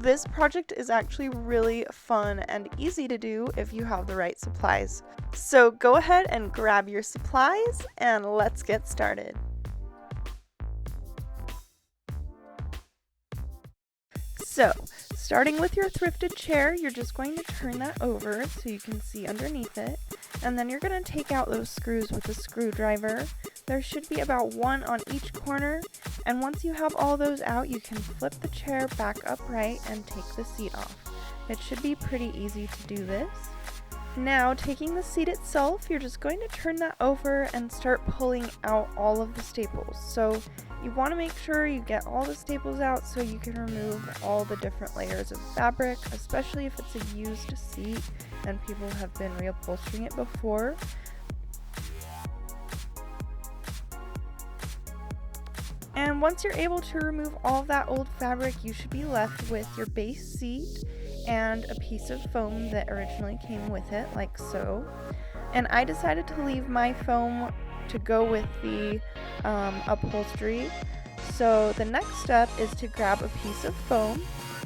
This project is actually really fun and easy to do if you have the right supplies. So go ahead and grab your supplies and let's get started. So, starting with your thrifted chair, you're just going to turn that over so you can see underneath it. And then you're going to take out those screws with a screwdriver. There should be about one on each corner. And once you have all those out, you can flip the chair back upright and take the seat off. It should be pretty easy to do this. Now, taking the seat itself, you're just going to turn that over and start pulling out all of the staples. So you want to make sure you get all the staples out so you can remove all the different layers of fabric, especially if it's a used seat and people have been reupholstering it before. And once you're able to remove all of that old fabric, you should be left with your base seat and a piece of foam that originally came with it, like so. And I decided to leave my foam to go with the upholstery. So the next step is to grab a piece of foam,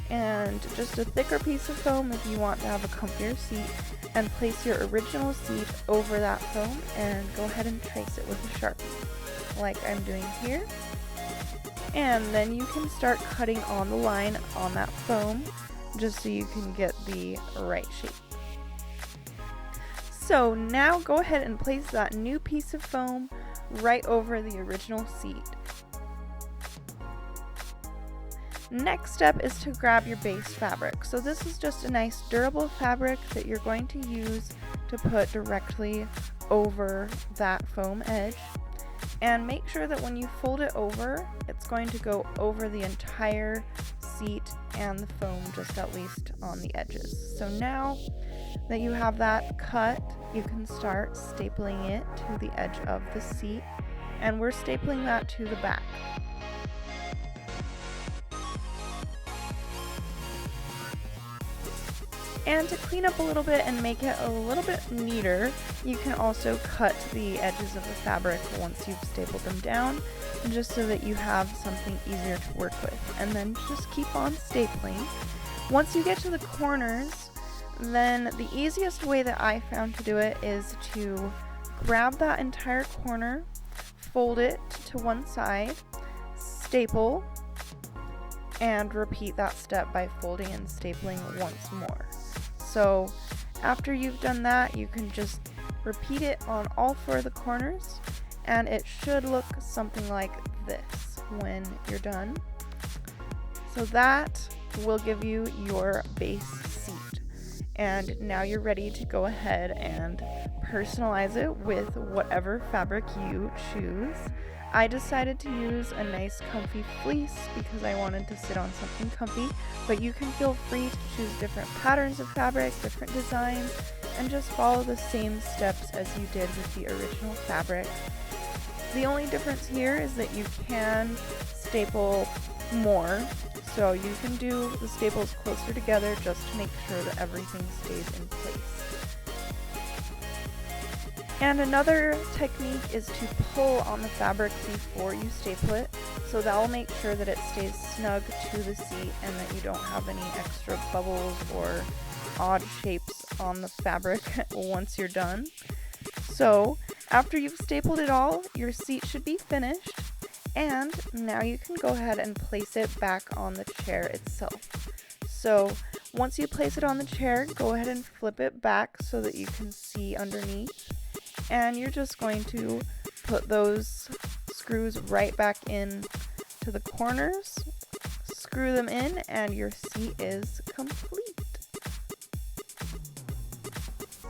and just a thicker piece of foam if you want to have a comfier seat, and place your original seat over that foam and go ahead and trace it with a Sharpie, like I'm doing here. And then you can start cutting on the line on that foam, just so you can get the right shape. So now go ahead and place that new piece of foam right over the original seat. Next step is to grab your base fabric. So this is just a nice durable fabric that you're going to use to put directly over that foam edge. And make sure that when you fold it over, it's going to go over the entire seat and the foam, just at least on the edges. So now that you have that cut, you can start stapling it to the edge of the seat, and we're stapling that to the back. And to clean up a little bit and make it a little bit neater, you can also cut the edges of the fabric once you've stapled them down, just so that you have something easier to work with. And then just keep on stapling. Once you get to the corners, then the easiest way that I found to do it is to grab that entire corner, fold it to one side, staple, and repeat that step by folding and stapling once more. So after you've done that, you can just repeat it on all four of the corners, and it should look something like this when you're done. So that will give you your base seat. And now you're ready to go ahead and personalize it with whatever fabric you choose. I decided to use a nice comfy fleece because I wanted to sit on something comfy, but you can feel free to choose different patterns of fabric, different designs, and just follow the same steps as you did with the original fabric. The only difference here is that you can staple more, so you can do the staples closer together just to make sure that everything stays in place. And another technique is to pull on the fabric before you staple it, so that will make sure that it stays snug to the seat and that you don't have any extra bubbles or odd shapes on the fabric once you're done. So after you've stapled it all, your seat should be finished, and now you can go ahead and place it back on the chair itself. So once you place it on the chair, go ahead and flip it back so that you can see underneath. And you're just going to put those screws right back in to the corners, screw them in, and your seat is complete.